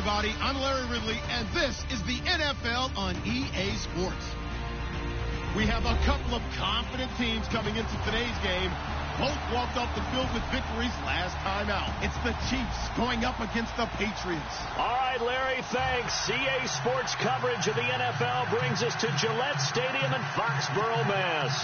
everybody. I'm Larry Ridley, and this is the NFL on EA Sports. We have a couple of confident teams coming into today's game. Both walked off the field with victories last time out. It's the Chiefs going up against the Patriots. All right, Larry, thanks. EA Sports coverage of the NFL brings us to Gillette Stadium in Foxborough, Mass.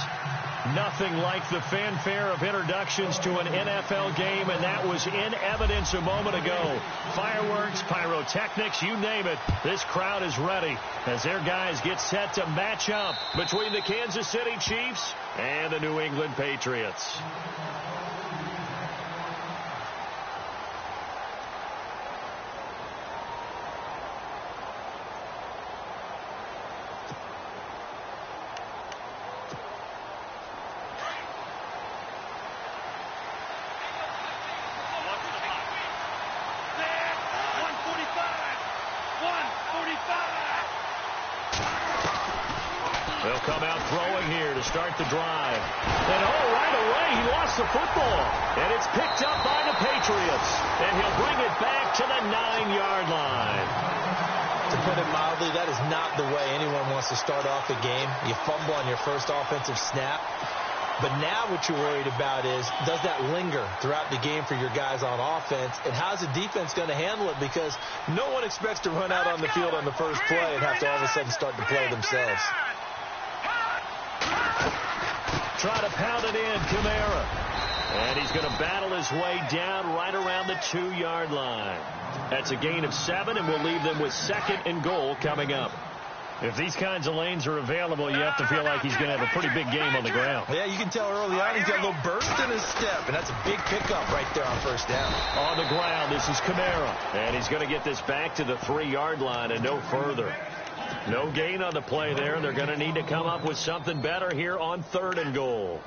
Nothing like the fanfare of introductions to an NFL game, and that was in evidence a moment ago. Fireworks, pyrotechnics, you name it. This crowd is ready as their guys get set to match up between the Kansas City Chiefs and the New England Patriots. They'll come out throwing here to start the drive. And right away, he lost the football. And it's picked up by the Patriots. And he'll bring it back to the 9-yard line. To put it mildly, that is not the way anyone wants to start off the game. You fumble on your first offensive snap. But now what you're worried about is, does that linger throughout the game for your guys on offense? And how's the defense going to handle it? Because no one expects to run out on the field on the first play and have to all of a sudden start to play themselves. Try to pound it in, Kamara. And he's going to battle his way down right around the 2-yard line. That's a gain of 7, and we'll leave them with 2nd and goal coming up. If these kinds of lanes are available, you have to feel like he's going to have a pretty big game on the ground. Yeah, you can tell early on he's got a little burst in his step, and that's a big pickup right there on first down. On the ground, this is Kamara. And he's going to get this back to the 3-yard line and no further. No gain on the play there, and they're going to need to come up with something better here on 3rd and goal.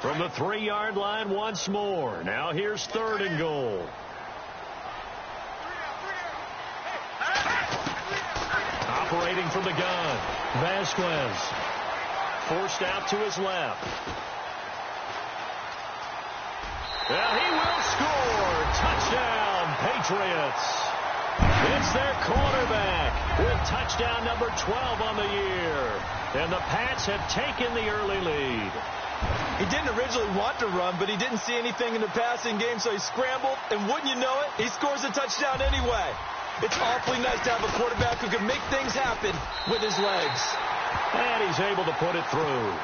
From the 3-yard line once more. Now here's 3rd and goal. Operating from the gun, Vasquez. Forced out to his left. Well, he will score. Touchdown, Patriots. It's their quarterback with touchdown number 12 on the year. And the Pats have taken the early lead. He didn't originally want to run, but he didn't see anything in the passing game, so he scrambled. And wouldn't you know it, he scores a touchdown anyway. It's awfully nice to have a quarterback who can make things happen with his legs. And he's able to put it through.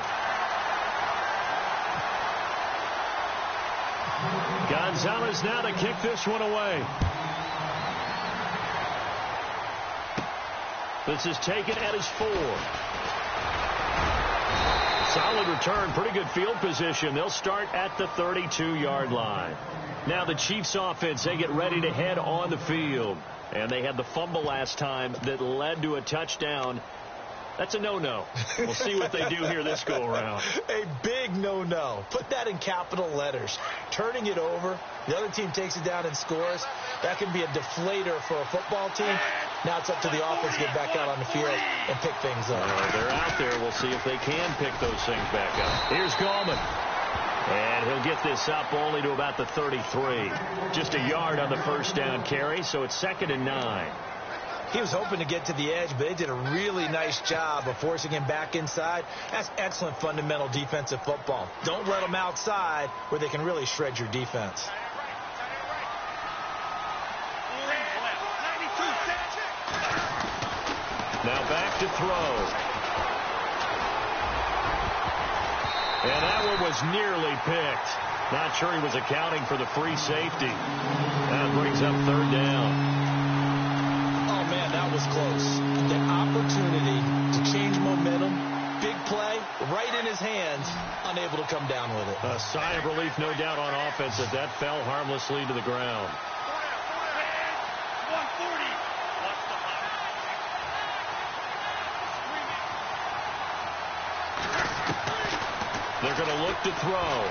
Gonzalez now to kick this one away. This is taken at his 4. Solid return, pretty good field position. They'll start at the 32-yard line. Now the Chiefs offense, they get ready to head on the field. And they had the fumble last time that led to a touchdown. That's a no-no. We'll see what they do here this go-around. A big no-no. Put that in capital letters. Turning it over, the other team takes it down and scores. That can be a deflator for a football team. Now it's up to the offense to get back out on the field and pick things up. They're out there. We'll see if they can pick those things back up. Here's Gallman. And he'll get this up only to about the 33. Just a yard on the first down carry, so it's 2nd and 9. He was hoping to get to the edge, but they did a really nice job of forcing him back inside. That's excellent fundamental defensive football. Don't let them outside where they can really shred your defense. Now back to throw. And that one was nearly picked. Not sure he was accounting for the free safety. That brings up 3rd down. Oh, man, that was close. The opportunity to change momentum, big play, right in his hands, unable to come down with it. A sigh of relief, no doubt, on offense as that fell harmlessly to the ground. They're going to look to throw.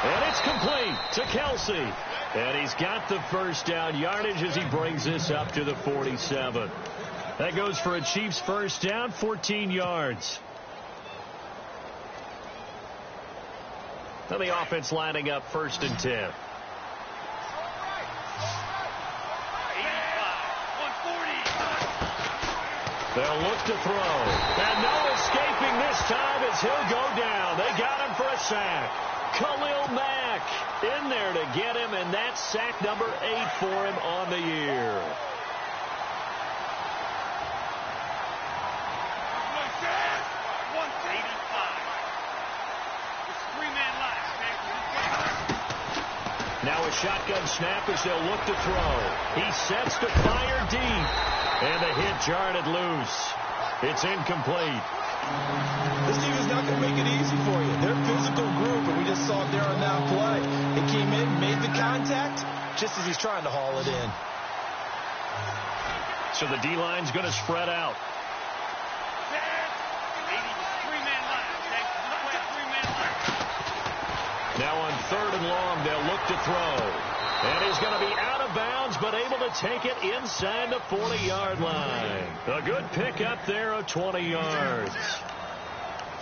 And it's complete to Kelsey. And he's got the first down yardage as he brings this up to the 47. That goes for a Chiefs first down, 14 yards. Now the offense lining up 1st and 10. They'll look to throw. And no escaping this time as he'll go down. They got him for a sack. Khalil Mack in there to get him, and that's sack number 8 for him on the year. Now a shotgun snap as they'll look to throw. He sets to fire deep. And the hit jarred loose. It's incomplete. This team is not going to make it easy for you. They're a physical group, and we just saw it there on that play. It came in, made the contact, just as he's trying to haul it in. So the D-line's going to spread out. Now on 3rd and long, they'll look to throw. And he's going to be out of bounds, but able to take it inside the 40-yard line. A good pickup there of 20 yards.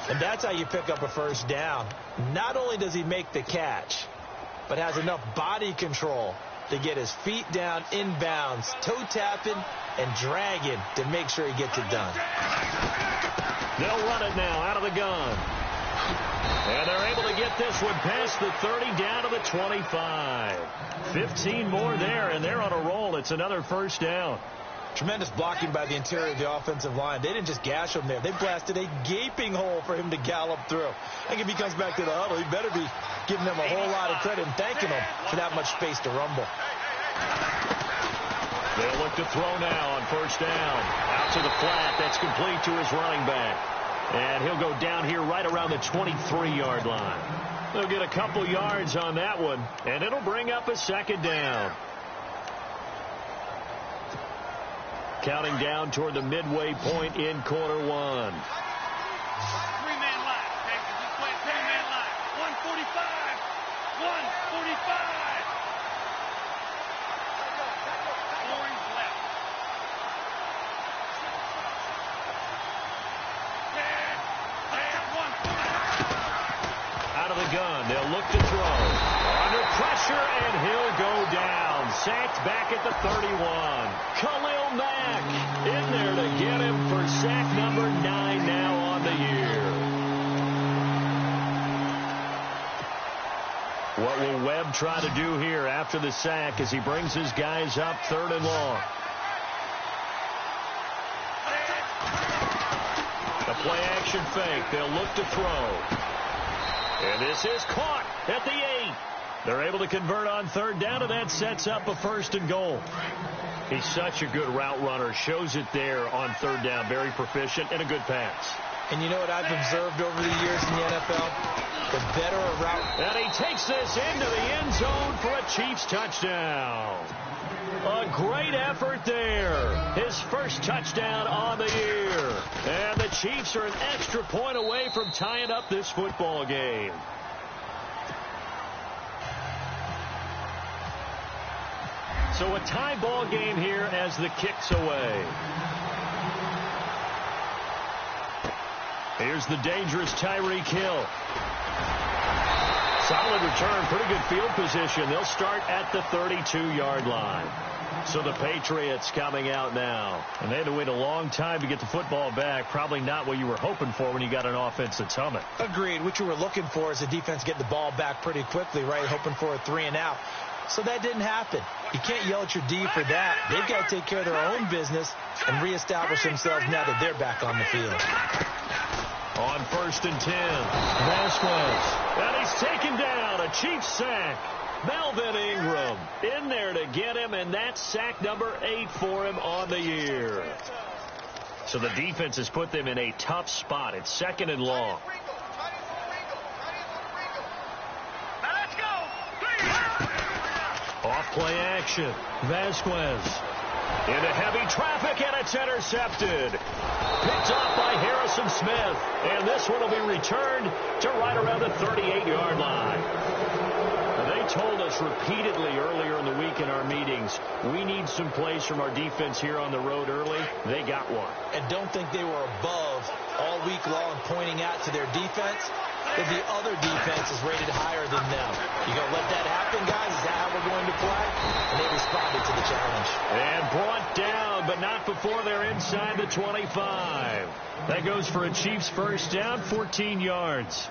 And that's how you pick up a first down. Not only does he make the catch, but has enough body control to get his feet down inbounds, toe tapping and dragging to make sure he gets it done. They'll run it now out of the gun. And they're able to get this one past the 30 down to the 25. 15 more there, and they're on a roll. It's another first down. Tremendous blocking by the interior of the offensive line. They didn't just gash him there. They blasted a gaping hole for him to gallop through. I think if he comes back to the huddle, he better be giving them a whole lot of credit and thanking them for that much space to rumble. They'll look to throw now on first down. Out to the flat. That's complete to his running back. And he'll go down here right around the 23-yard line. They'll get a couple yards on that one, and it'll bring up a 2nd down. Counting down toward the midway point in quarter 1. 3-man line. Okay, just play a 3-man line. 145. 145. Orange left. Out of the gun, they'll look to throw. Under pressure, and he'll go down. Sacked back at the 31. Khalil Mack in there to get him for sack number 9 now on the year. What will Webb try to do here after the sack as he brings his guys up 3rd and long? A play-action fake. They'll look to throw. And this is caught at the 8. They're able to convert on 3rd down, and that sets up a 1st and goal. He's such a good route runner. Shows it there on 3rd down. Very proficient and a good pass. And you know what I've observed over the years in the NFL? The better a route. And he takes this into the end zone for a Chiefs touchdown. A great effort there. His first touchdown on the year. And the Chiefs are an extra point away from tying up this football game. So a tie ball game here as the kick's away. Here's the dangerous Tyreek Hill. Solid return, pretty good field position. They'll start at the 32-yard line. So the Patriots coming out now. And they had to wait a long time to get the football back. Probably not what you were hoping for when you got an offense that's humming. Agreed. What you were looking for is the defense getting the ball back pretty quickly, right? Hoping for a 3-and-out. So that didn't happen. You can't yell at your D for that. They've got to take care of their own business and reestablish themselves now that they're back on the field. On 1st and 10, Vasquez. And he's taken down. A Chiefs sack. Melvin Ingram in there to get him, and that's sack number 8 for him on the year. So the defense has put them in a tough spot. It's 2nd and long. Off play action. Vasquez into heavy traffic, and it's intercepted. Picked off by Harrison Smith, and this one will be returned to right around the 38-yard line. They told us repeatedly earlier in the week in our meetings, we need some plays from our defense here on the road early. They got one. And don't think they were above all week long pointing out to their defense that the other defense is rated higher than them. You going to let that happen, guys? Is that how we're going to play? And they responded to the challenge. And brought down, but not before they're inside the 25. That goes for a Chiefs first down, 14 yards.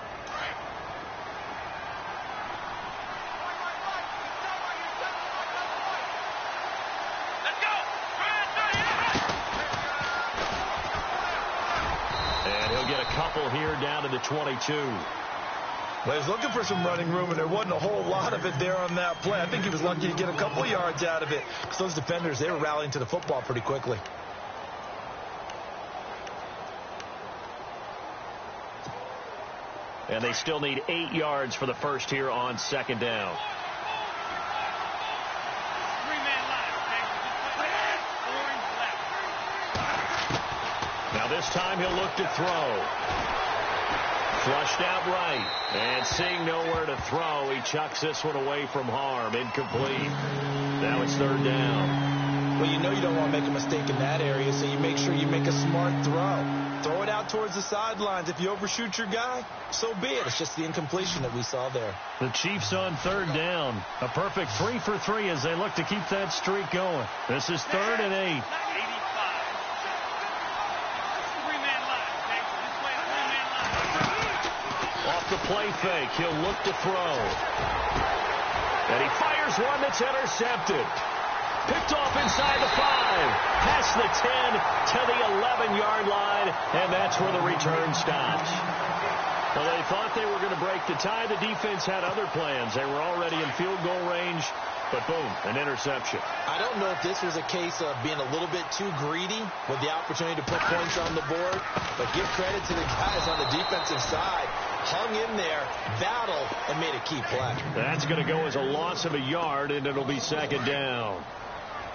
Couple here down to the 22. Well, he was looking for some running room, and there wasn't a whole lot of it there on that play. I think he was lucky to get a couple yards out of it because those defenders, they were rallying to the football pretty quickly. And they still need 8 yards for the first here on second down. Now this time he'll look to throw. Flushed out right. And seeing nowhere to throw, he chucks this one away from harm. Incomplete. Now it's third down. Well, you know you don't want to make a mistake in that area, so you make sure you make a smart throw. Throw it out towards the sidelines. If you overshoot your guy, so be it. It's just the incompletion that we saw there. The Chiefs on third down. A perfect 3 for 3 as they look to keep that streak going. This is 3rd and 8. Off the play fake, he'll look to throw. And he fires one that's intercepted. Picked off inside the 5. Past the 10 to the 11-yard line. And that's where the return stops. Well, they thought they were going to break the tie. The defense had other plans. They were already in field goal range. But boom, an interception. I don't know if this was a case of being a little bit too greedy with the opportunity to put points on the board. But give credit to the guys on the defensive side. Hung in there, battled, and made a key play. That's going to go as a loss of a yard, and it'll be second down.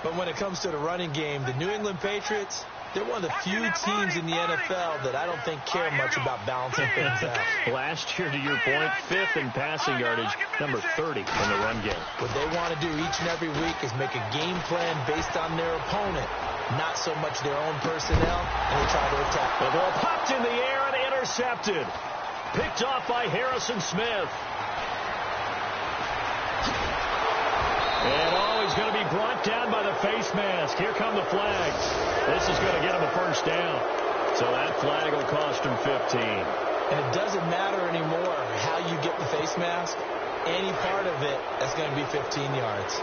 But when it comes to the running game, the New England Patriots, they're one of the few teams in the NFL that I don't think care much about balancing things out. Last year, to your point, 5th in passing yardage, number 30 in the run game. What they want to do each and every week is make a game plan based on their opponent, not so much their own personnel, and they try to attack. The ball popped in the air and intercepted. Picked off by Harrison Smith. And he's going to be brought down by the face mask. Here come the flags. This is going to get him a first down. So that flag will cost him 15. And it doesn't matter anymore how you get the face mask. Any part of it, that's going to be 15 yards.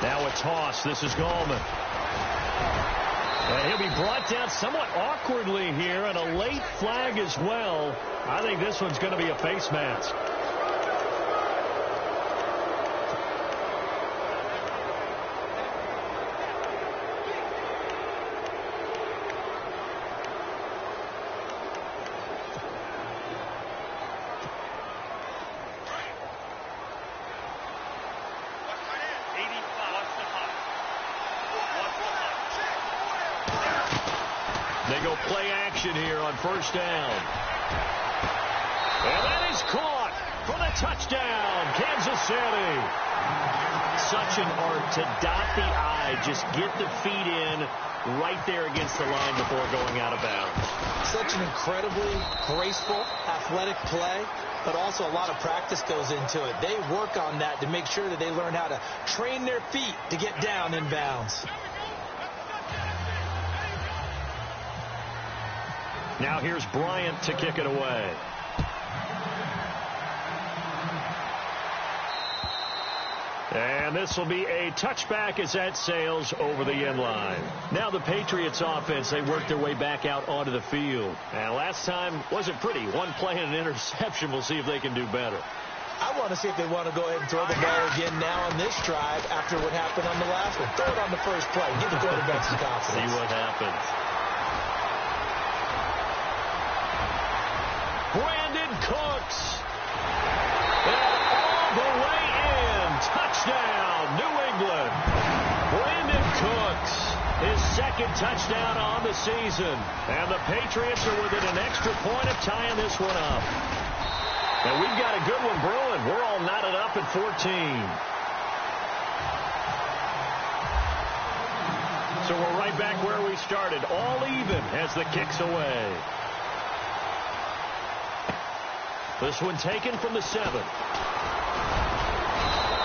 Now a toss. This is Gallman. And he'll be brought down somewhat awkwardly here, and a late flag as well. I think this one's going to be a face mask. They go play action here on first down. And that is caught for the touchdown, Kansas City. Such an art to dot the I, just get the feet in right there against the line before going out of bounds. Such an incredibly graceful, athletic play, but also a lot of practice goes into it. They work on that to make sure that they learn how to train their feet to get down in bounds. Now here's Bryant to kick it away. And this will be a touchback as that sails over the end line. Now the Patriots offense, they work their way back out onto the field. And last time wasn't pretty. One play and an interception. We'll see if they can do better. I want to see if they want to go ahead and throw the ball again now on this drive after what happened on the last one. Throw it on the first play. Give the quarterback some confidence. See what happens. Brandon Cooks. And all the way in. Touchdown, New England. Brandon Cooks. his second touchdown on the season. And the Patriots are within an extra point of tying this one up. And we've got a good one brewing. We're all knotted up at 14. So we're right back where we started, all even as the kick's away. This one taken from the 7.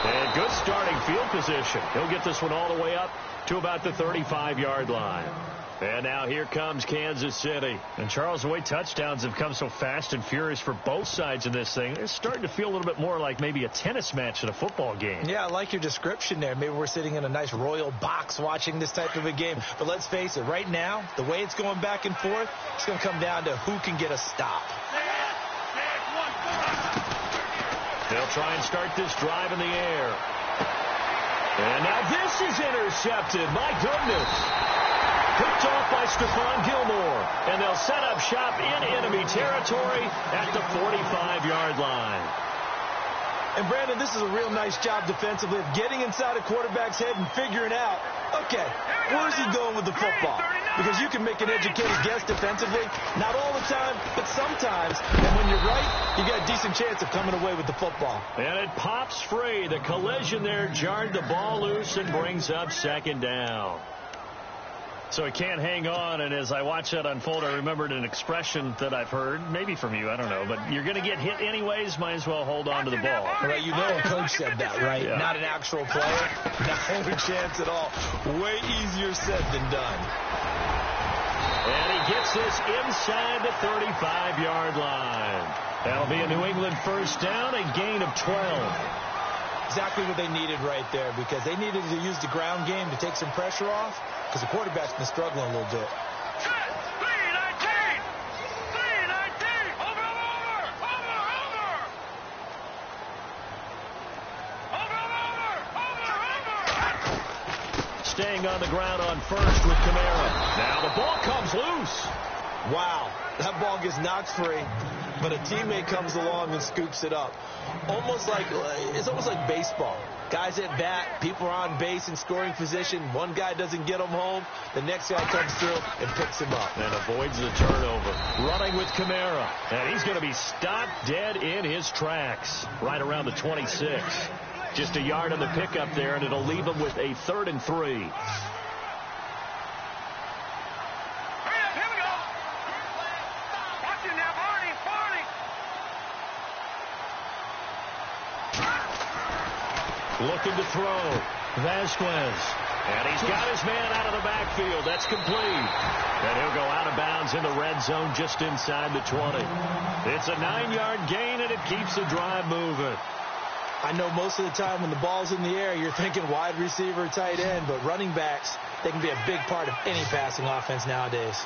And good starting field position. He'll get this one all the way up to about the 35-yard line. And now here comes Kansas City. And Charles, the way touchdowns have come so fast and furious for both sides in this thing, it's starting to feel a little bit more like maybe a tennis match than a football game. Yeah, I like your description there. Maybe we're sitting in a nice royal box watching this type of a game. But let's face it, right now, the way it's going back and forth, it's going to come down to who can get a stop. They'll try and start this drive in the air. And now this is intercepted. My goodness. Picked off by Stephon Gilmore. And they'll set up shop in enemy territory at the 45-yard line. And, Brandon, this is a real nice job defensively of getting inside a quarterback's head and figuring out, okay, where's he going with the football? Because you can make an educated guess defensively. Not all the time, but sometimes. And when you're right, you got a decent chance of coming away with the football. And it pops free. The collision there jarred the ball loose and brings up second down. So he can't hang on, and as I watch that unfold, I remembered an expression that I've heard, maybe from you, I don't know, but you're going to get hit anyways, might as well hold on to the ball. Right, you know a coach said that, right? Yeah. Not an actual player. Not a chance at all. Way easier said than done. And he gets this inside the 35-yard line. That'll be a New England first down, a gain of 12. Exactly what they needed right there, because they needed to use the ground game to take some pressure off, because the quarterback's been struggling a little bit. Staying on the ground on first with Kamara. Now the ball comes loose. Wow, that ball gets knocked free, but a teammate comes along and scoops it up. It's almost like baseball. Guys at bat, people are on base in scoring position. One guy doesn't get him home. The next guy comes through and picks him up. And avoids the turnover. Running with Kamara. And he's going to be stopped dead in his tracks. Right around the 26. Just a yard on the pickup there, and it'll leave him with a 3rd and 3. Looking to throw. Vasquez. And he's got his man out of the backfield. That's complete. And he'll go out of bounds in the red zone just inside the 20. It's a 9-yard gain, and it keeps the drive moving. I know most of the time when the ball's in the air, you're thinking wide receiver, tight end, but running backs, they can be a big part of any passing offense nowadays.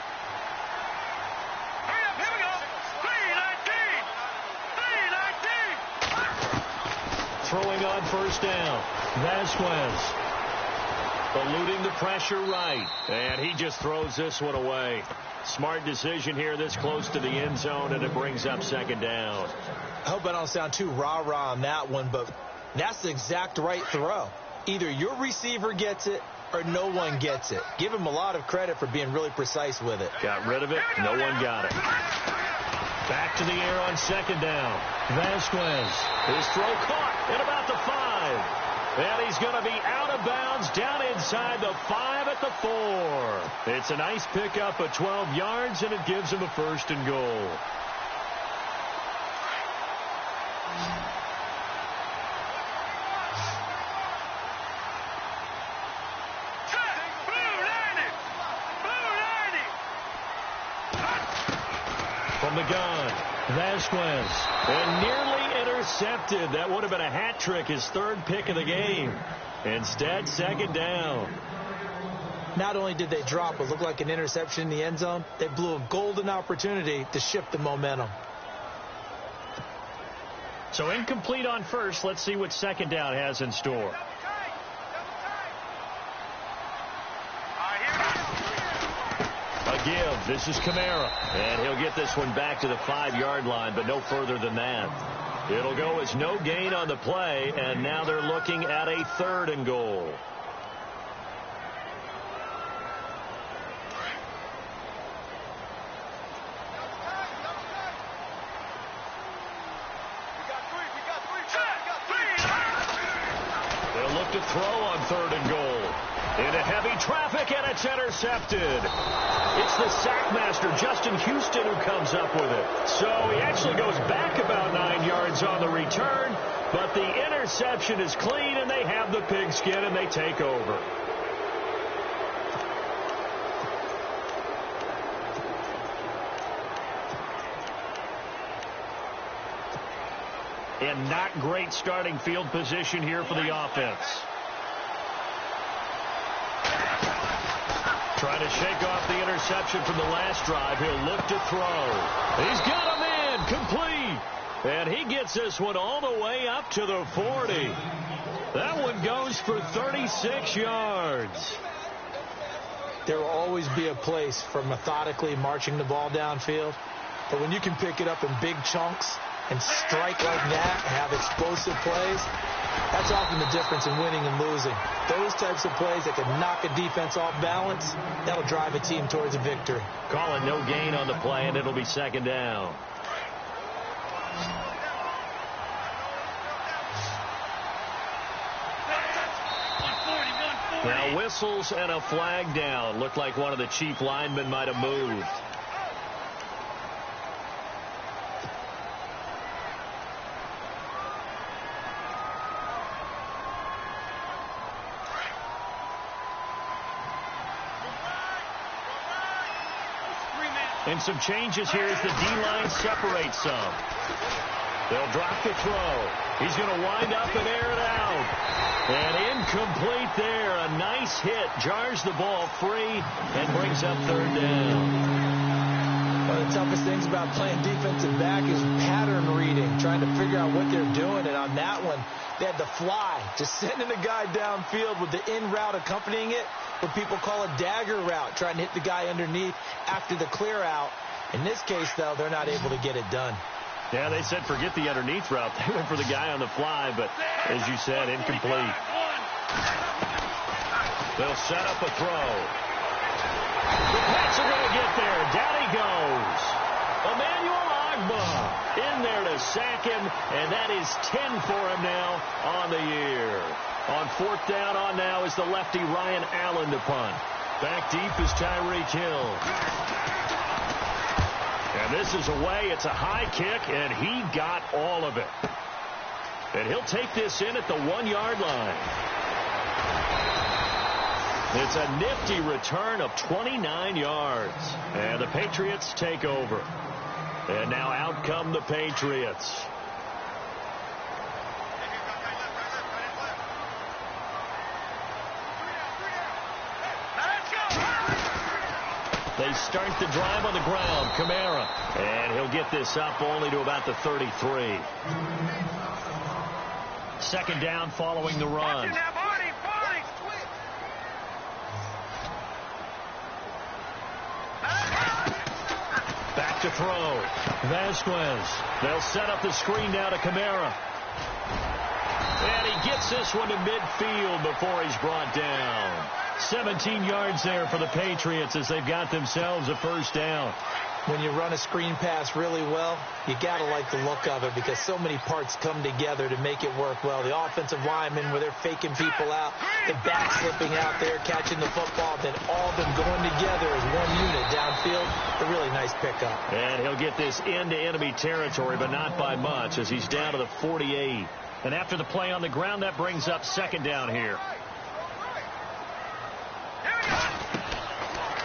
Throwing on first down. Vasquez. Eluding the pressure right. And he just throws this one away. Smart decision here this close to the end zone, and it brings up second down. I hope I don't sound too rah-rah on that one, but that's the exact right throw. Either your receiver gets it or no one gets it. Give him a lot of credit for being really precise with it. Got rid of it. No one got it. Back to the air on second down. Vasquez. His throw caught at about the 5. And he's going to be out of bounds down inside the 5 at the 4. It's a nice pickup of 12 yards, and it gives him a 1st and goal. From the gun, Vasquez. And nearly intercepted. That would have been a hat trick, his 3rd pick of the game. Instead, second down. Not only did they drop what looked like an interception in the end zone, they blew a golden opportunity to shift the momentum. So incomplete on first. Let's see what second down has in store. A give. This is Kamara. And he'll get this one back to the 5-yard line, but no further than that. It'll go as no gain on the play, and now they're looking at a 3rd and goal. back to throw on 3rd and goal. Into heavy traffic, and it's intercepted. It's the sackmaster, Justin Houston, who comes up with it. So he actually goes back about 9 yards on the return, but the interception is clean, and they have the pigskin, and they take over. And not great starting field position here for the offense. Trying to shake off the interception from the last drive. He'll look to throw. He's got a man complete. And he gets this one all the way up to the 40. That one goes for 36 yards. There will always be a place for methodically marching the ball downfield. But when you can pick it up in big chunks and strike like that and have explosive plays, that's often the difference in winning and losing. Those types of plays that can knock a defense off balance, that'll drive a team towards a victory. Calling no gain on the play, and it'll be 2nd down. Now whistles and a flag down. Looked like one of the chief linemen might have moved. And some changes here as the D-line separates some. They'll drop the throw. He's going to wind up and air it out. And incomplete there. A nice hit. Jars the ball free and brings up 3rd down. One of the toughest things about playing defensive back is pattern reading, trying to figure out what they're doing. And on that one, they had the fly, just sending a guy downfield with the in route accompanying it, what people call a dagger route, trying to hit the guy underneath after the clear out. In this case, though, they're not able to get it done. Yeah, they said forget the underneath route. They went for the guy on the fly, but as you said, incomplete. They'll set up a throw. The Pats are going to get there. Down he goes. Emmanuel Ogbah in there to sack him, and that is 10 for him now on the year. On 4th down on now is the lefty Ryan Allen to punt. Back deep is Tyreek Hill. And this is away. It's a high kick, and he got all of it. And he'll take this in at the 1-yard line. It's a nifty return of 29 yards. And the Patriots take over. And now out come the Patriots. They start the drive on the ground. Kamara. And he'll get this up only to about the 33. 2nd down following the run. Back to throw. Vasquez. They'll set up the screen now to Kamara. And he gets this one to midfield before he's brought down. 17 yards there for the Patriots as they've got themselves a 1st down. When you run a screen pass really well, you got to like the look of it because so many parts come together to make it work well. The offensive linemen, where they're faking people out, the back slipping out there, catching the football, then all of them going together as one unit downfield. A really nice pickup. And he'll get this into enemy territory, but not by much as he's down to the 48. And after the play on the ground, that brings up 2nd down here.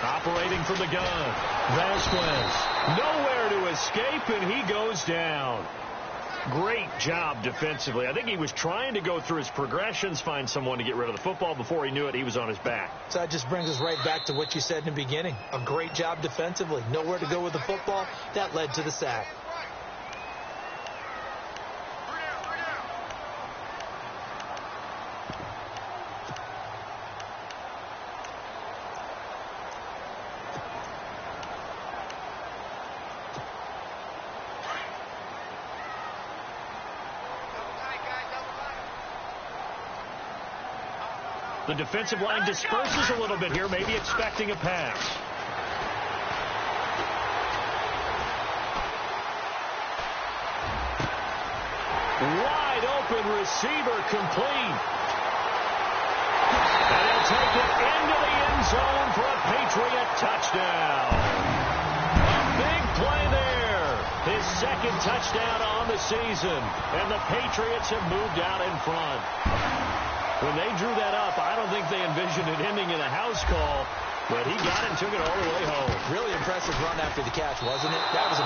Operating from the gun. Vasquez. Nowhere to escape, and he goes down. Great job defensively. I think he was trying to go through his progressions, find someone to get rid of the football. Before he knew it, he was on his back. So that just brings us right back to what you said in the beginning. A great job defensively. Nowhere to go with the football. That led to the sack. The defensive line disperses a little bit here, maybe expecting a pass. Wide open receiver complete. take it into the end zone for a Patriot touchdown. A big play there. His second touchdown on the season. And the Patriots have moved out in front. When they drew that up, I don't think they envisioned it ending in a house call. But he got it and took it all the way home. Really impressive run after the catch, wasn't it? That was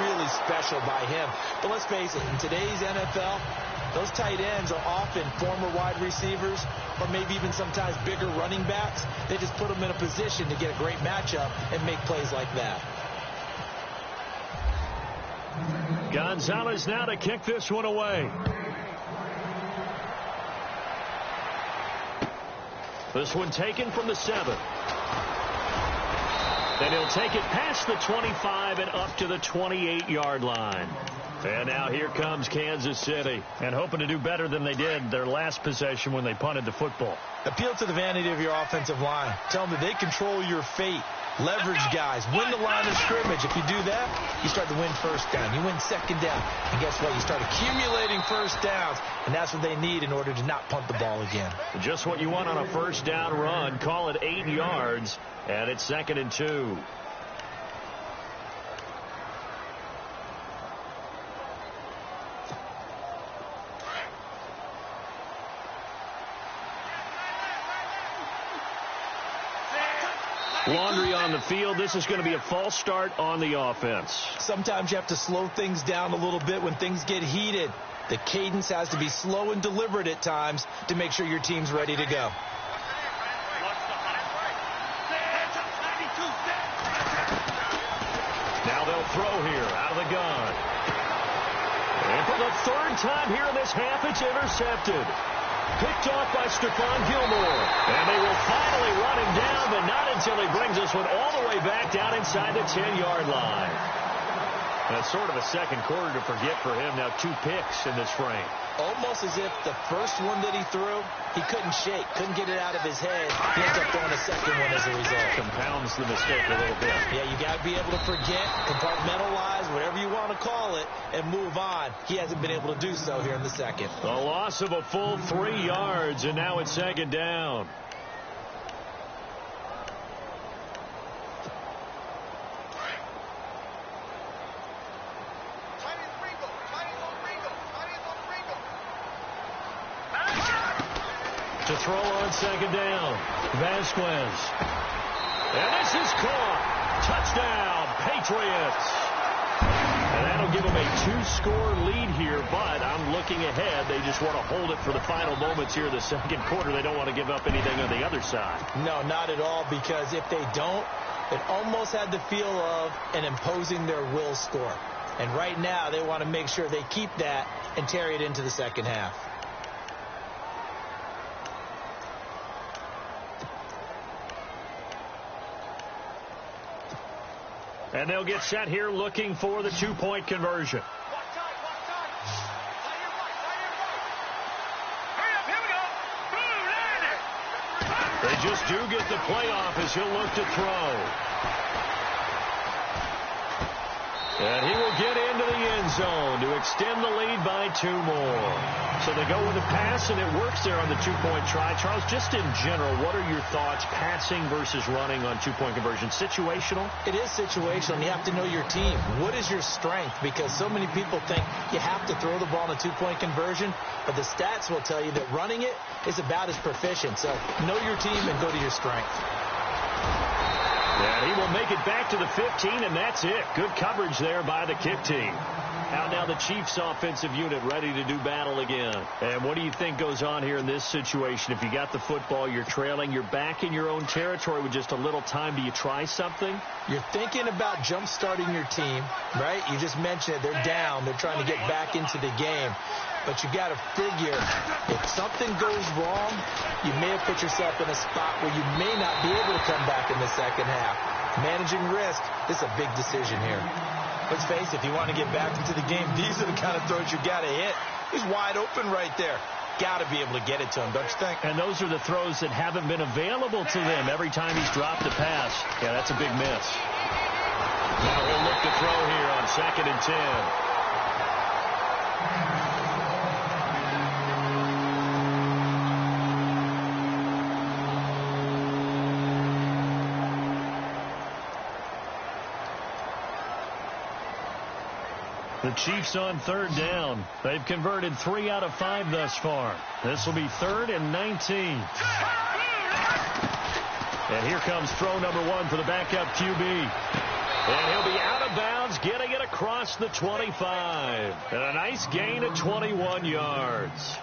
really special by him. But let's face it, in today's NFL, those tight ends are often former wide receivers or maybe even sometimes bigger running backs. They just put them in a position to get a great matchup and make plays like that. Gonzalez now to kick this one away. This one taken from the 7. Then he'll take it past the 25 and up to the 28-yard line. And now here comes Kansas City. And hoping to do better than they did their last possession when they punted the football. Appeal to the vanity of your offensive line. Tell them that they control your fate. Leverage guys. Win the line of scrimmage. If you do that, you start to win first down. You win second down. And guess what? You start accumulating first downs. And that's what they need in order to not punt the ball again. Just what you want on a first down run. Call it 8 yards. And it's 2nd and 2. Laundry on the field. This is going to be a false start on the offense. Sometimes you have to slow things down a little bit when things get heated. The cadence has to be slow and deliberate at times to make sure your team's ready to go. Now they'll throw here out of the gun. And for the 3rd time here in this half, it's intercepted. Picked off by Stephon Gilmore. And they will finally run him down, but not until he brings this one all the way back down inside the 10-yard line. That's sort of a second quarter to forget for him. Now 2 picks in this frame. Almost as if the first one that he threw, he couldn't shake, couldn't get it out of his head. He ends up throwing a second one as a result. Compounds the mistake a little bit. Yeah, you got to be able to forget, compartmentalize, whatever you want to call it, and move on. He hasn't been able to do so here in the second. A loss of a full 3 yards, and now it's 2nd down. To throw on 2nd down, Vasquez. And this is caught. Touchdown, Patriots. And that'll give them a 2-score lead here, but I'm looking ahead. They just want to hold it for the final moments here in the second quarter. They don't want to give up anything on the other side. No, not at all, because if they don't, it almost had the feel of an imposing their will score. And right now, they want to make sure they keep that and carry it into the second half. And they'll get set here looking for the 2-point conversion. They just do get the playoff as he'll look to throw. And he will get into the end zone to extend the lead by 2 more. So they go with a pass, and it works there on the 2-point try. Charles, just in general, what are your thoughts, passing versus running on 2-point conversion? Situational? It is situational, and you have to know your team. What is your strength? Because so many people think you have to throw the ball in a 2-point conversion, but the stats will tell you that running it is about as proficient. So know your team and go to your strength. And he will make it back to the 15, and that's it. Good coverage there by the kick team. Out now the Chiefs offensive unit ready to do battle again. And what do you think goes on here in this situation? If you got the football, you're trailing, you're back in your own territory with just a little time. Do you try something? You're thinking about jump-starting your team, right? You just mentioned it. They're down. They're trying to get back into the game. But you got to figure, if something goes wrong, you may have put yourself in a spot where you may not be able to come back in the second half. Managing risk, this is a big decision here. Let's face it, if you want to get back into the game, these are the kind of throws you got to hit. He's wide open right there. Got to be able to get it to him, don't you think? And those are the throws that haven't been available to them every time he's dropped a pass. Yeah, that's a big miss. Now he'll look to throw here on 2nd and 10. The Chiefs on third down. They've converted 3 out of 5 thus far. This will be 3rd and 19. And here comes throw number 1 for the backup QB. And he'll be out of bounds, getting it across the 25. And a nice gain of 21 yards.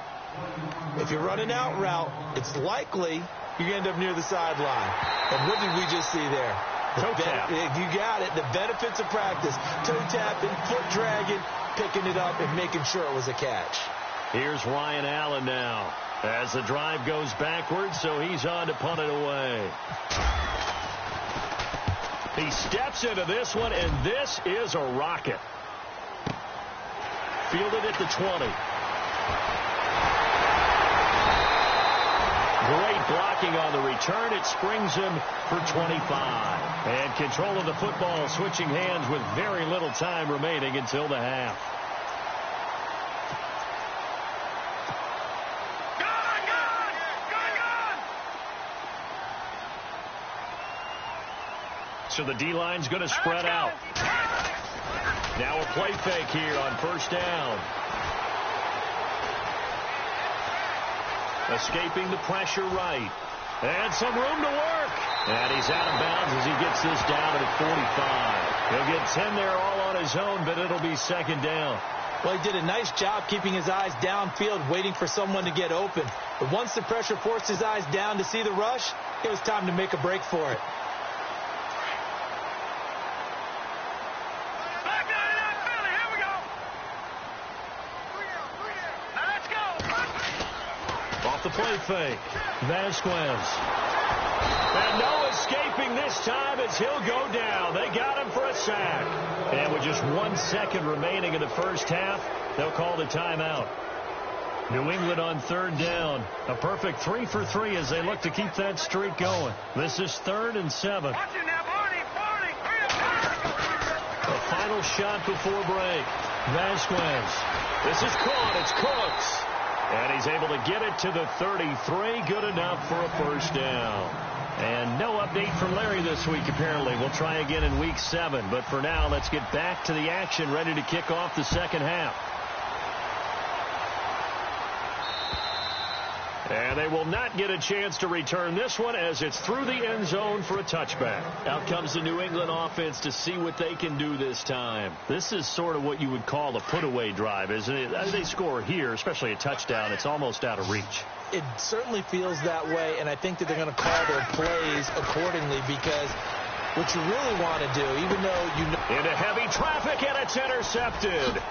If you're running out route, it's likely you end up near the sideline. And what did we just see there? Toe tap. You got it. The benefits of practice. Toe tapping, foot dragging, picking it up, and making sure it was a catch. Here's Ryan Allen now as the drive goes backwards, so he's on to punt it away. He steps into this one, and this is a rocket. Fielded at the 20. Great blocking on the return. It springs him for 25. And control of the football switching hands with very little time remaining until the half. So the D-line's going to spread out. Now a play fake here on first down. Escaping the pressure right. And some room to work. And he's out of bounds as he gets this down at 45. He'll get 10 there all on his own, but it'll be second down. Well, he did a nice job keeping his eyes downfield, waiting for someone to get open. But once the pressure forced his eyes down to see the rush, it was time to make a break for it. The play fake. Vasquez. And no escaping this time as he'll go down. They got him for a sack. And with just 1 second remaining in the first half, they'll call the timeout. New England on third down. A perfect 3 for 3 as they look to keep that streak going. This is 3rd and 7. A final shot before break. Vasquez. This is caught. It's Cooks. And he's able to get it to the 33. Good enough for a first down. And no update from Larry this week, apparently. We'll try again in week 7. But for now, let's get back to the action, ready to kick off the second half. And they will not get a chance to return this one as it's through the end zone for a touchback. Out comes the New England offense to see what they can do this time. This is sort of what you would call a put-away drive, isn't it? As they score here, especially a touchdown, it's almost out of reach. It certainly feels that way, and I think that they're going to call their plays accordingly because what you really want to do, even though you know... Into heavy traffic, and it's intercepted.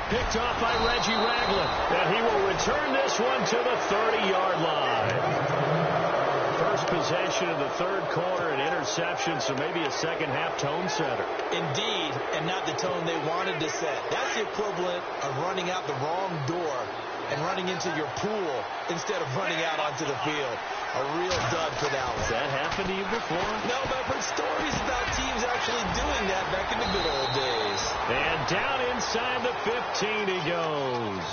Picked off by Reggie Ragland, and he will return this one to the 30-yard line. First possession of the third quarter, an interception, so maybe a second-half tone setter. Indeed, and not the tone they wanted to set. That's the equivalent of running out the wrong door and running into your pool instead of running out onto the field. A real dud for that one. Has that happened to you before? No, but I've heard stories about teams actually doing that back in the good old days. And down inside the 15 he goes.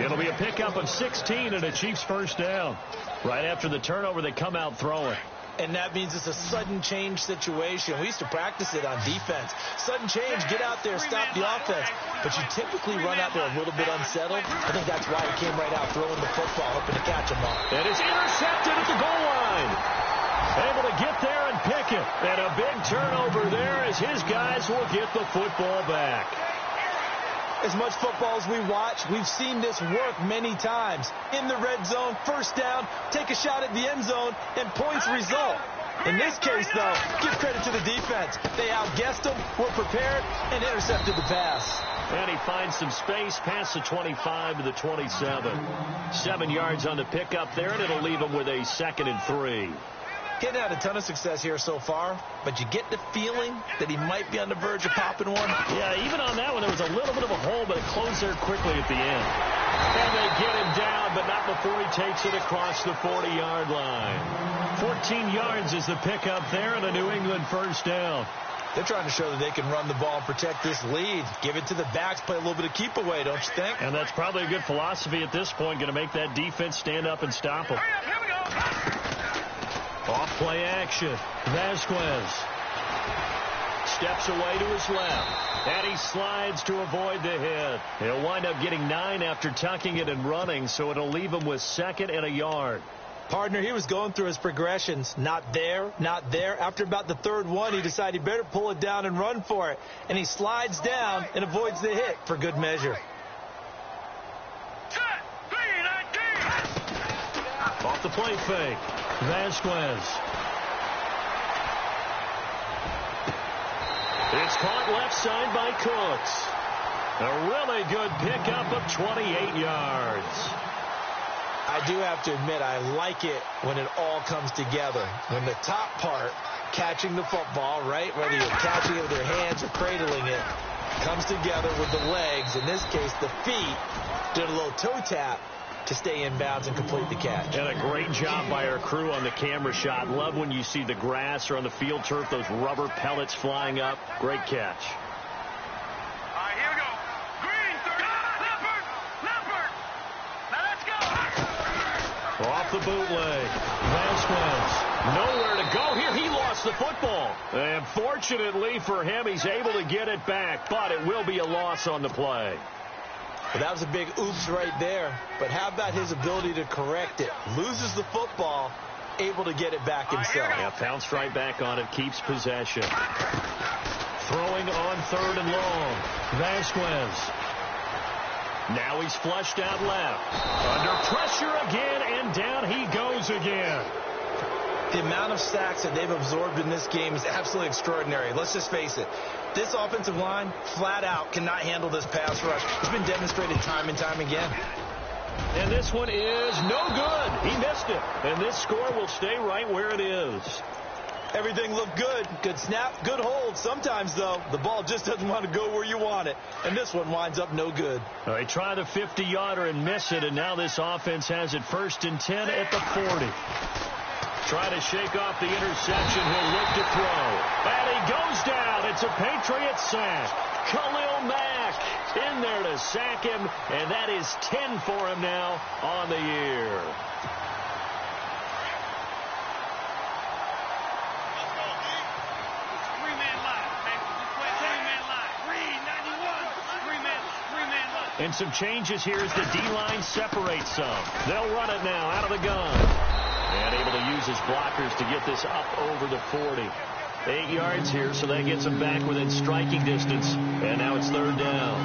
It'll be a pickup of 16 and a Chiefs first down. Right after the turnover, they come out throwing. And that means it's a sudden change situation. We used to practice it on defense. Sudden change, get out there, stop the offense. But you typically run out there a little bit unsettled. I think that's why he came right out throwing the football, hoping to catch him up. And it's intercepted at the goal line. Able to get there and pick it. And a big turnover there as his guys will get the football back. As much football as we watch, we've seen this work many times. In the red zone, first down, take a shot at the end zone, and points result. In this case, though, give credit to the defense. They outguessed them, were prepared, and intercepted the pass. And he finds some space past the 25 to the 27. 7 yards on the pickup there, and it'll leave him with a 2nd and 3. Getting had a ton of success here so far, but you get the feeling that he might be on the verge of popping one. Yeah, even on that one, there was a little bit of a hole, but it closed there quickly at the end. And they get him down, but not before he takes it across the 40-yard line. 14 yards is the pickup there, and a New England first down. They're trying to show that they can run the ball and protect this lead. Give it to the backs, play a little bit of keep away, don't you think? And that's probably a good philosophy at this point, going to make that defense stand up and stop them. Here we go. Off play action. Vasquez. Steps away to his left. And he slides to avoid the hit. He'll wind up getting 9 after tucking it and running, so it'll leave him with 2nd and a yard. Partner, he was going through his progressions. Not there, not there. After about the 3rd one, he decided he better pull it down and run for it. And he slides down and avoids the hit for good measure. Off the play fake. Vasquez. It's caught left side by Cooks. A really good pickup of 28 yards. I do have to admit, I like it when it all comes together. When the top part, catching the football, right, whether you're catching it with your hands or cradling it, comes together with the legs. In this case, the feet did a little toe tap to stay in bounds and complete the catch. And a great job by our crew on the camera shot. Love when you see the grass or on the field turf, those rubber pellets flying up. Great catch. All right, here we go. Green, 30. Leopard. Now let's go. Off the bootleg. Vasquez. Nowhere to go here. He lost the football. And fortunately for him, he's able to get it back. But it will be a loss on the play. Well, that was a big oops right there. But how about his ability to correct it? Loses the football, able to get it back himself. Yeah, pounced right back on it, keeps possession. Throwing on 3rd and long. Vasquez. Now he's flushed out left. Under pressure again, and down he goes again. The amount of sacks that they've absorbed in this game is absolutely extraordinary. Let's just face it. This offensive line, flat out, cannot handle this pass rush. It's been demonstrated time and time again. And this one is no good. He missed it. And this score will stay right where it is. Everything looked good. Good snap, good hold. Sometimes, though, the ball just doesn't want to go where you want it. And this one winds up no good. They try the 50-yarder and miss it, and now this offense has it 1st and 10 at the 40. Try to shake off the interception. He'll look to throw. And he goes down. It's a Patriot sack. Khalil Mack in there to sack him, and that is 10 for him now on the year. And some changes here as the D-line separates some. They'll run it now out of the gun. And able to use his blockers to get this up over the 40. 8 yards here, so that gets him back within striking distance. And now it's 3rd down.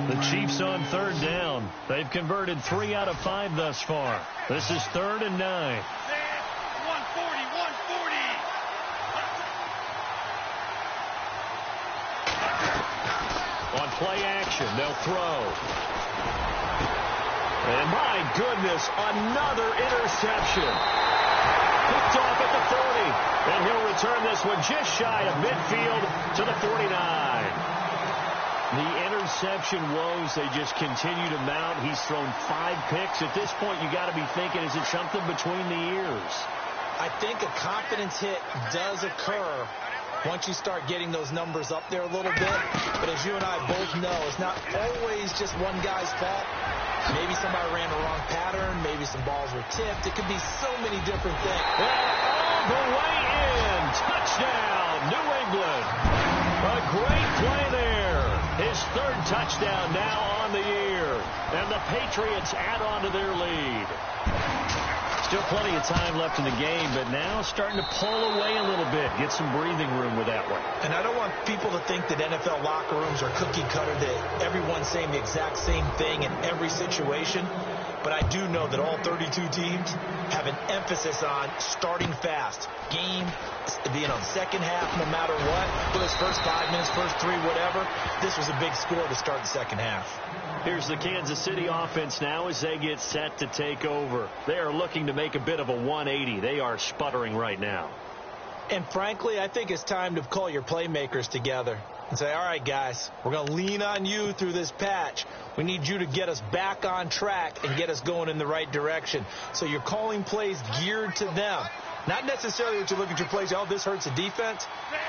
The Chiefs on 3rd down. They've converted 3 out of 5 thus far. This is 3rd and 9. 140. On play action, they'll throw. And my goodness, another interception. Picked off at the 40. And he'll return this one just shy of midfield to the 49. The interception woes, they just continue to mount. He's thrown 5 picks. At this point, you got to be thinking, is it something between the ears? I think a confidence hit does occur once you start getting those numbers up there a little bit. But as you and I both know, it's not always just one guy's fault. Maybe somebody ran the wrong pattern. Maybe some balls were tipped. It could be so many different things. And all the way in. Touchdown, New England. A great play there. His 3rd touchdown now on the year. And the Patriots add on to their lead. Still plenty of time left in the game, but now starting to pull away a little bit. Get some breathing room with that one. And I don't want people to think that NFL locker rooms are cookie cutter, that everyone's saying the exact same thing in every situation. But I do know that all 32 teams have an emphasis on starting fast. Game being on second half no matter what. Whether it's first 5 minutes, first 3, whatever. This was a big score to start the second half. Here's the Kansas City offense now as they get set to take over. They are looking to make a bit of a 180. They are sputtering right now. And frankly, I think it's time to call your playmakers together and say, all right, guys, we're going to lean on you through this patch. We need you to get us back on track and get us going in the right direction. So you're calling plays geared to them. Not necessarily that you look at your plays, oh, this hurts the defense.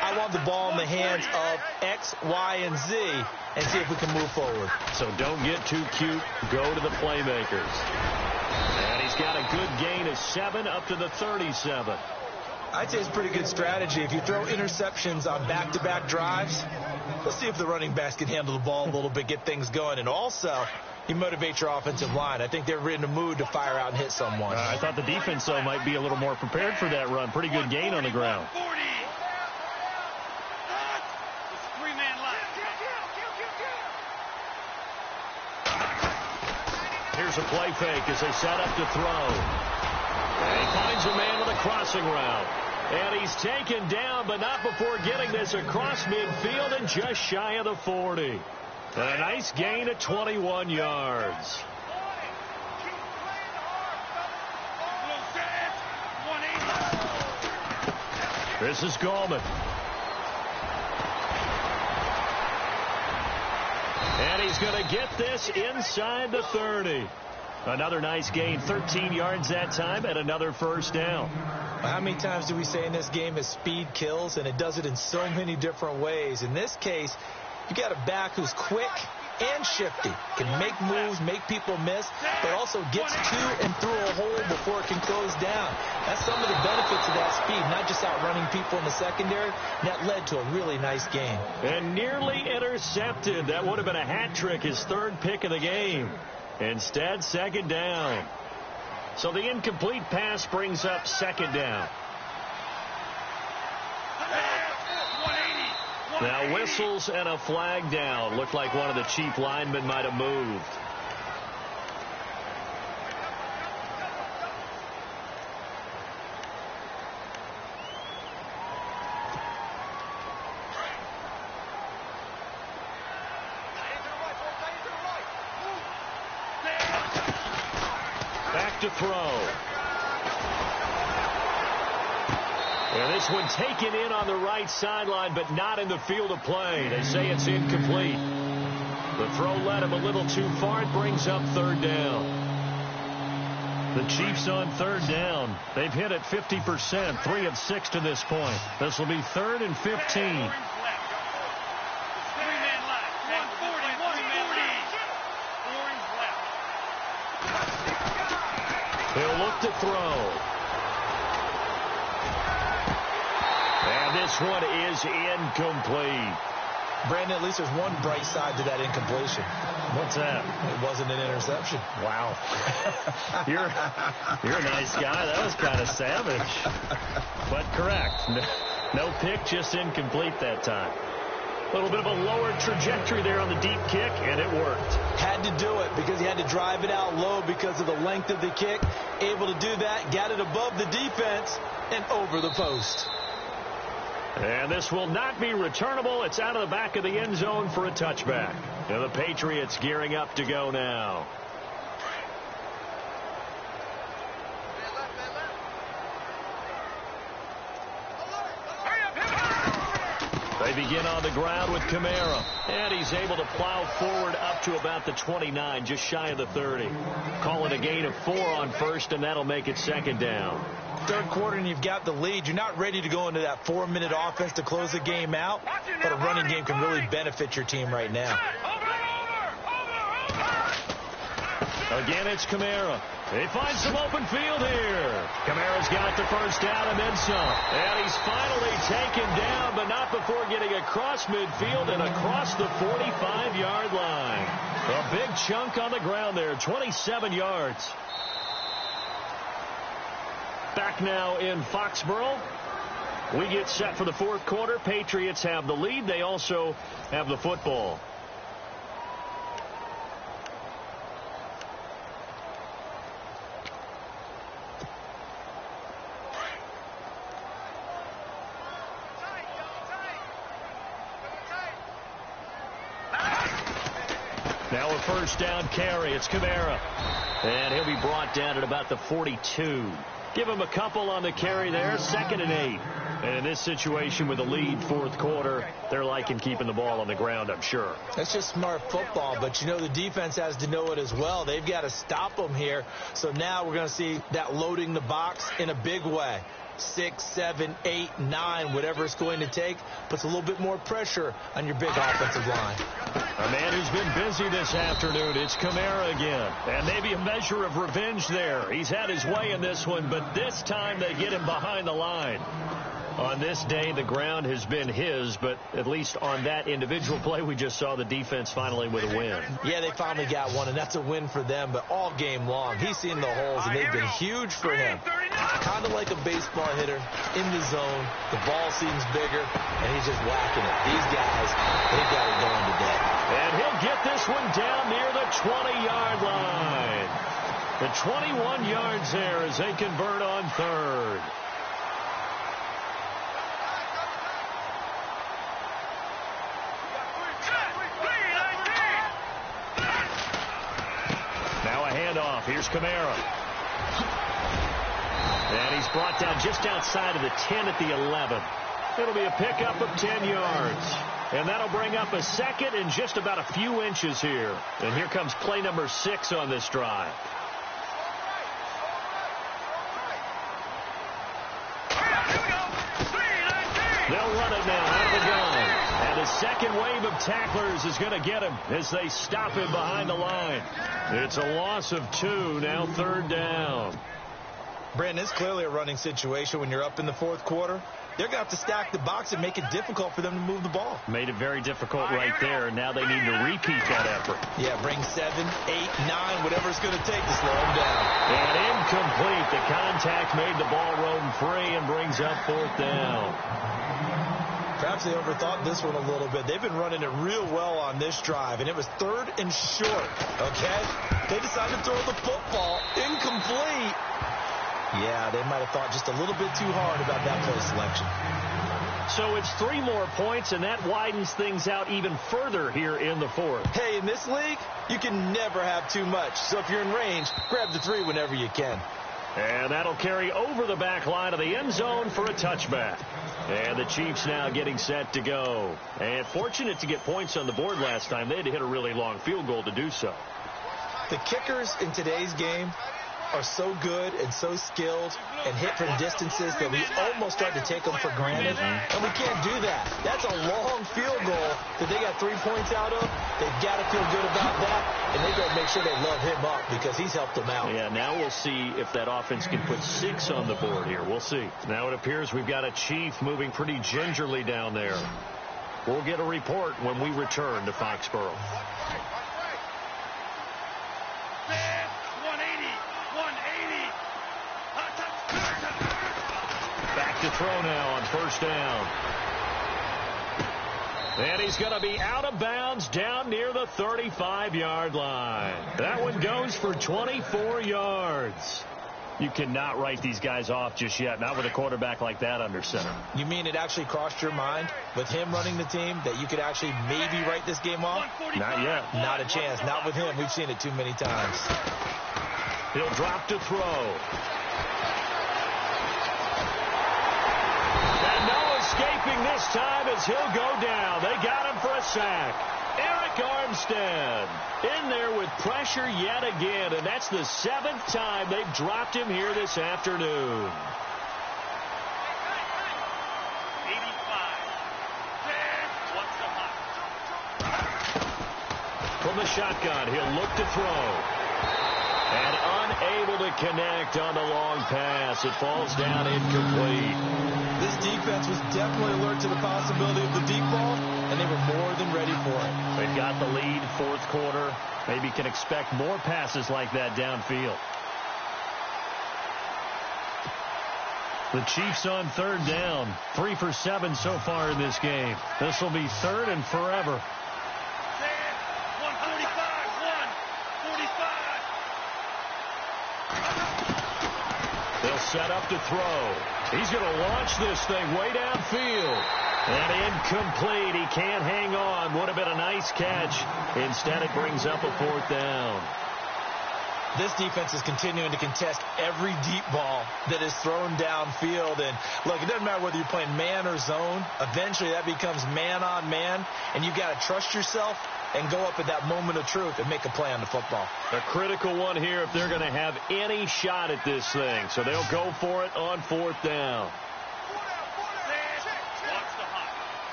I want the ball in the hands of X, Y, and Z and see if we can move forward. So don't get too cute. Go to the playmakers. And he's got a good gain of 7 up to the 37. I'd say it's pretty good strategy. If you throw interceptions on back-to-back drives, we'll see if the running backs can handle the ball a little bit, get things going. And also, you motivate your offensive line. I think they're in the mood to fire out and hit someone. I thought the defense, though, might be a little more prepared for that run. Pretty good gain on the ground. 40. It's a three-man line. Here's a play fake as they set up to throw. And he finds a man with a crossing route. And he's taken down, but not before getting this across midfield and just shy of the 40. And a nice gain of 21 yards. This is Gallman. And he's going to get this inside the 30. Another nice gain, 13 yards that time, and another first down. How many times do we say in this game is speed kills, and it does it in so many different ways. In this case, you got a back who's quick and shifty, can make moves, make people miss, but also gets to and through a hole before it can close down. That's some of the benefits of that speed, not just outrunning people in the secondary. That led to a really nice game. And nearly intercepted. That would have been a hat trick, his third pick of the game. Instead, second down. So the incomplete pass brings up second down. Now whistles and a flag down. Looked like one of the chief linemen might have moved. Back to throw. And this one taken in on the right sideline, but not in the field of play. They say it's incomplete. The throw led him a little too far. It brings up third down. The Chiefs on third down. They've hit it 50%, 3 of 6 to this point. This will be 3rd and 15. He'll look to throw. And this one is incomplete. Brandon, at least there's one bright side to that incompletion. What's that? It wasn't an interception. Wow. You're a nice guy. That was kind of savage. But correct. No pick, just incomplete that time. A little bit of a lower trajectory there on the deep kick, and it worked. Had to do it because he had to drive it out low because of the length of the kick. Able to do that, got it above the defense, and over the post. And this will not be returnable. It's out of the back of the end zone for a touchback. And the Patriots gearing up to go now. They begin on the ground with Kamara. And he's able to plow forward up to about the 29, just shy of the 30. Call it a gain of 4 on first, and that'll make it second down. Third quarter and you've got the lead. You're not ready to go into that 4-minute offense to close the game out, but a running game can really benefit your team right now. Again, it's Kamara. He finds some open field here. Kamara's got the first down and then some. And he's finally taken down, but not before getting across midfield and across the 45-yard line. A big chunk on the ground there, 27 yards. Back now in Foxborough. We get set for the fourth quarter. Patriots have the lead. They also have the football. Now a first down carry. It's Kamara. And he'll be brought down at about the 42. Give him a couple on the carry there. 2nd and 8. And in this situation with the lead fourth quarter, they're liking keeping the ball on the ground, I'm sure. That's just smart football, but you know the defense has to know it as well. They've got to stop them here. So now we're going to see that loading the box in a big way. 6, 7, 8, 9, whatever it's going to take, puts a little bit more pressure on your big offensive line. A man who's been busy this afternoon, it's Kamara again. And maybe a measure of revenge there. He's had his way in this one, but this time they get him behind the line. On this day, the ground has been his, but at least on that individual play, we just saw the defense finally with a win. Yeah, they finally got one, and that's a win for them, but all game long, he's seen the holes, and they've been huge for him. Kind of like a baseball hitter in the zone. The ball seems bigger, and he's just whacking it. These guys, they've got it going today. And he'll get this one down near the 20-yard line. The 21 yards there as they convert on third. Now a handoff. Here's Kamara. And he's brought down just outside of the 10 at the 11. It'll be a pickup of 10 yards. And that'll bring up a second and just about a few inches here. And here comes play number 6 on this drive. They'll run it now out of the gun. And the second wave of tacklers is going to get him as they stop him behind the line. It's a loss of 2, now third down. Brandon, it's clearly a running situation when you're up in the fourth quarter. They're going to have to stack the box and make it difficult for them to move the ball. Made it very difficult right there. Now they need to repeat that effort. Yeah, bring 7, 8, 9, whatever it's going to take to slow them down. And incomplete. The contact made the ball roam free and brings up fourth down. Perhaps they overthought this one a little bit. They've been running it real well on this drive, and it was 3rd and short, okay? They decided to throw the football incomplete. Yeah, they might have thought just a little bit too hard about that play selection. So it's 3 more points, and that widens things out even further here in the fourth. Hey, in this league, you can never have too much. So if you're in range, grab the 3 whenever you can. And that'll carry over the back line of the end zone for a touchback. And the Chiefs now getting set to go. And fortunate to get points on the board last time. They had to hit a really long field goal to do so. The kickers in today's game are so good and so skilled and hit from distances that we almost start to take them for granted. And we can't do that. That's a long field goal that they got 3 points out of. They've got to feel good about that, and they've got to make sure they love him up because he's helped them out. Yeah, now we'll see if that offense can put 6 on the board here. We'll see. Now it appears we've got a Chief moving pretty gingerly down there. We'll get a report when we return to Foxborough. 180. Back to throw now on first down. And he's going to be out of bounds down near the 35-yard line. That one goes for 24 yards. You cannot write these guys off just yet, not with a quarterback like that under center. You mean it actually crossed your mind with him running the team that you could actually maybe write this game off? Not yet. Not a chance. Not with him. We've seen it too many times. He'll drop to throw. And no escaping this time as he'll go down. They got him for a sack. Eric Armstead in there with pressure yet again, and that's the 7th time they've dropped him here this afternoon. 85. From the shotgun, he'll look to throw. And unable to connect on the long pass. It falls down incomplete. This defense was definitely alert to the possibility of the deep ball, and they were more than ready for it. They've got the lead, fourth quarter. Maybe can expect more passes like that downfield. The Chiefs on third down. 3 for 7 so far in this game. This will be 3rd and forever. 145. They'll set up to throw. He's going to launch this thing way downfield. And incomplete. He can't hang on. Would have been a nice catch. Instead, it brings up a 4th down. This defense is continuing to contest every deep ball that is thrown downfield. And, look, it doesn't matter whether you're playing man or zone. Eventually, that becomes man on man. And you've got to trust yourself and go up at that moment of truth and make a play on the football. A critical one here if they're going to have any shot at this thing. So they'll go for it on 4th down.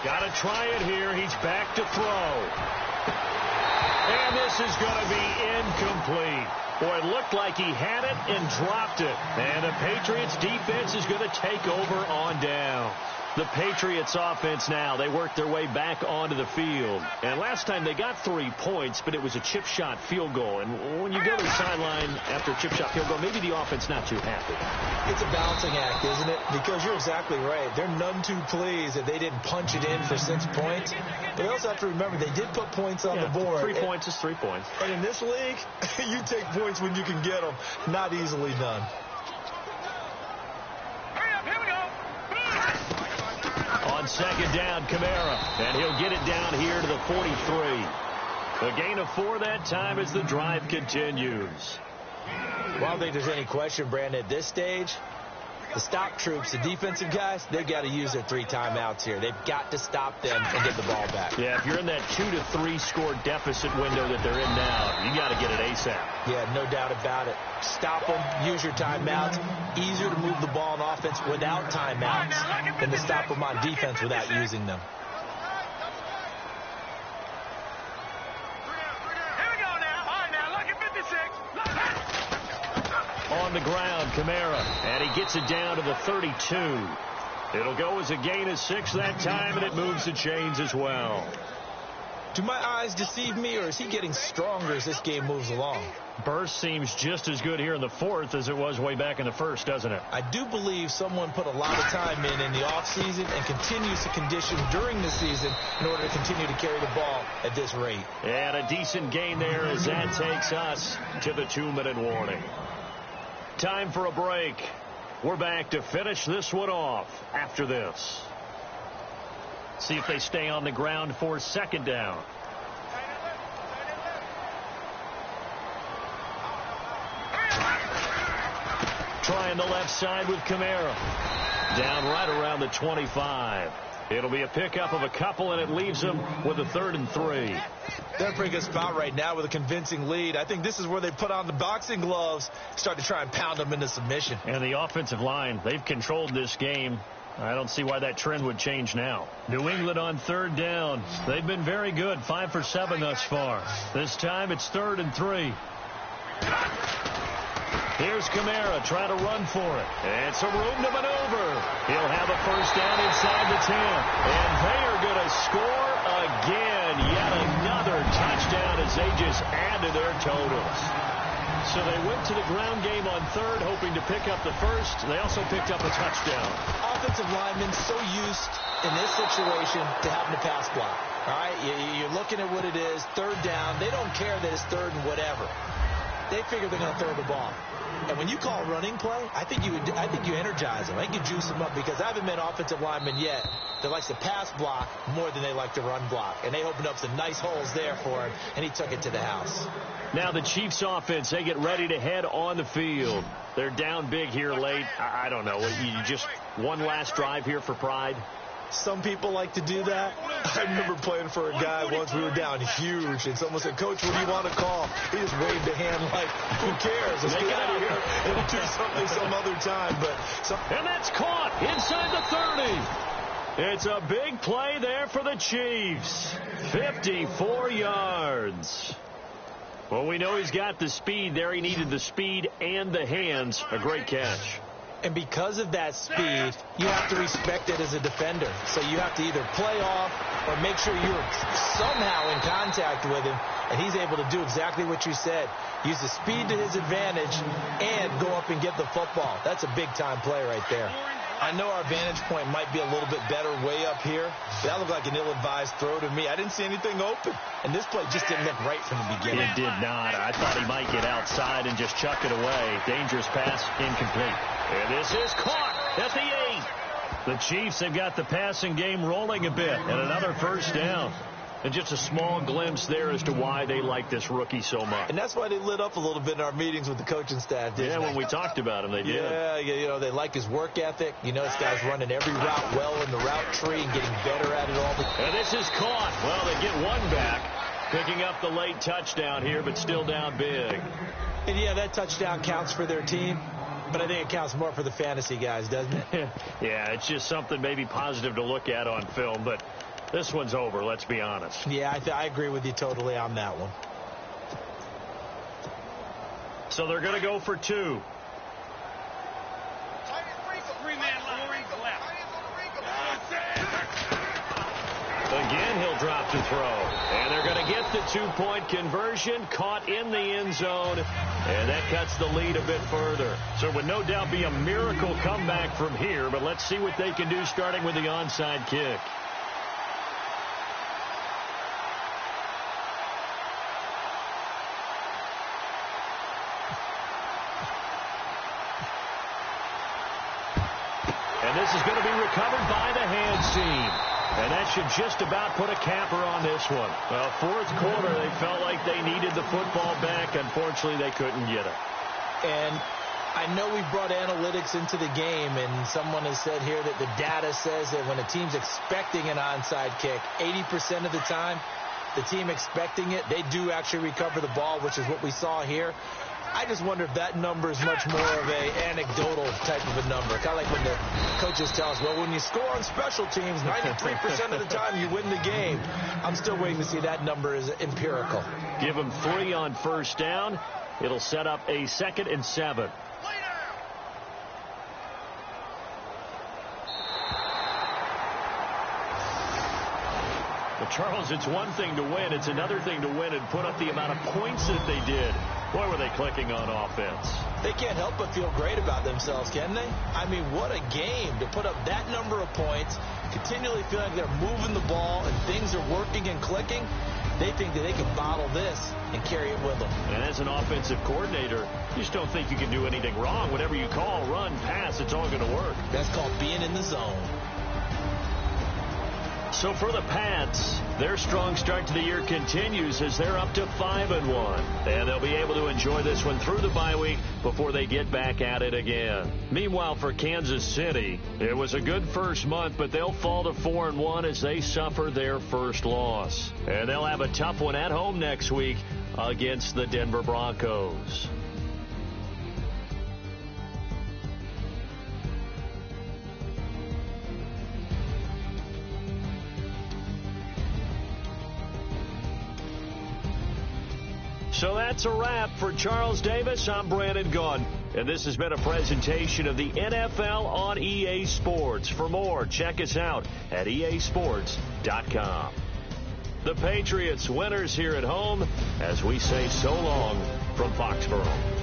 Got to try it here. He's back to throw. And this is going to be incomplete. Boy, it looked like he had it and dropped it. And the Patriots defense is going to take over on down. The Patriots offense now, they worked their way back onto the field. And last time they got 3 points, but it was a chip shot field goal. And when you go to the sideline after a chip shot field goal, maybe the offense not too happy. It's a balancing act, isn't it? Because you're exactly right. They're none too pleased that they didn't punch it in for 6 points. But they also have to remember they did put points on the board. 3 points is 3 points. And in this league, you take points when you can get them. Not easily done. On second down, Kamara, and he'll get it down here to the 43. A gain of 4 that time as the drive continues. Well, I don't think there's any question, Brandon, at this stage, the stop troops, the defensive guys, they've got to use their 3 timeouts here. They've got to stop them and get the ball back. Yeah, if you're in that 2 to 3 score deficit window that they're in now, you got to get it ASAP. Yeah, no doubt about it. Stop them, use your timeouts. Easier to move the ball on offense without timeouts than to stop them on defense without using them. On the ground, Kamara, and he gets it down to the 32. It'll go as a gain of 6 that time, and it moves the chains as well. Do my eyes deceive me, or is he getting stronger as this game moves along? Burst seems just as good here in the 4th as it was way back in the 1st, doesn't it? I do believe someone put a lot of time in the offseason and continues to condition during the season in order to continue to carry the ball at this rate. And a decent gain there as that takes us to the 2-minute warning. Time for a break. We're back to finish this one off after this. See if they stay on the ground for second down. Trying the left side with Kamara. Down right around the 25. It'll be a pickup of a couple, and it leaves them with a 3rd and 3. They're in a pretty good spot right now with a convincing lead. I think this is where they put on the boxing gloves, start to try and pound them into submission. And the offensive line, they've controlled this game. I don't see why that trend would change now. New England on 3rd down. They've been very good, 5 for 7 thus far. This time it's 3rd and 3. Here's Kamara trying to run for it. And some room to maneuver. He'll have a first down inside the 10. And they are going to score again. Yet another touchdown as they just add to their totals. So they went to the ground game on 3rd, hoping to pick up the first. They also picked up a touchdown. Offensive linemen so used in this situation to having to pass block. All right, you're looking at what it is, 3rd down. They don't care that it's 3rd and whatever. They figure they're going to throw the ball. And when you call running play, I think you energize them. I think you juice them up, because I haven't met an offensive lineman yet that likes to pass block more than they like to run block. And they opened up some nice holes there for him, and he took it to the house. Now the Chiefs offense, they get ready to head on the field. They're down big here late. I don't know. You just one last drive here for pride? Some people like to do that. I remember playing for a guy once. We were down huge, and someone said, "Coach, what do you want to call?" He just waved a hand like, "Who cares? Let's get out of here and do something some other time." And that's caught inside the 30. It's a big play there for the Chiefs. 54 yards. Well, we know he's got the speed there. He needed the speed and the hands. A great catch. And because of that speed, you have to respect it as a defender. So you have to either play off or make sure you're somehow in contact with him. And he's able to do exactly what you said. Use the speed to his advantage and go up and get the football. That's a big-time play right there. I know our vantage point might be a little bit better way up here. But that looked like an ill-advised throw to me. I didn't see anything open. And this play just didn't look right from the beginning. It did not. I thought he might get outside and just chuck it away. Dangerous pass, incomplete. And this is caught at the 8. The Chiefs have got the passing game rolling a bit. And another first down. And just a small glimpse there as to why they like this rookie so much. And that's why they lit up a little bit in our meetings with the coaching staff, didn't they? When we talked about him, they did. Yeah, you know, they like his work ethic. You know, this guy's running every route well in the route tree and getting better at it all the time. And this is caught. Well, they get one back, picking up the late touchdown here, but still down big. And, yeah, that touchdown counts for their team. But I think it counts more for the fantasy guys, doesn't it? Yeah, it's just something maybe positive to look at on film, but this one's over, let's be honest. Yeah, I agree with you totally on that one. So they're going to go for 2. Again, he'll drop to throw. And they're going to get the 2-point conversion, caught in the end zone, and that cuts the lead a bit further. So it would no doubt be a miracle comeback from here, but let's see what they can do starting with the onside kick. And this is going to be recovered by the hands team. And that should just about put a capper on this one. Well, fourth quarter, they felt like they needed the football back. Unfortunately, they couldn't get it. And I know we brought analytics into the game, and someone has said here that the data says that when a team's expecting an onside kick, 80% of the time, the team expecting it, they do actually recover the ball, which is what we saw here. I just wonder if that number is much more of a anecdotal type of a number. Kind of like when the coaches tell us, well, when you score on special teams, 93% of the time you win the game. I'm still waiting to see that number is empirical. Give them 3 on first down. It'll set up a 2nd and 7. Well, Charles, it's one thing to win. It's another thing to win and put up the amount of points that they did. Boy, were they clicking on offense. They can't help but feel great about themselves, can they? I mean, what a game to put up that number of points, continually feel like they're moving the ball and things are working and clicking. They think that they can bottle this and carry it with them. And as an offensive coordinator, you just don't think you can do anything wrong. Whatever you call, run, pass, it's all going to work. That's called being in the zone. So for the Pats, their strong start to the year continues as they're up to 5-1. And they'll be able to enjoy this one through the bye week before they get back at it again. Meanwhile, for Kansas City, it was a good first month, but they'll fall to 4-1 as they suffer their first loss. And they'll have a tough one at home next week against the Denver Broncos. So that's a wrap. For Charles Davis, I'm Brandon Gunn. And this has been a presentation of the NFL on EA Sports. For more, check us out at easports.com. The Patriots winners here at home as we say so long from Foxborough.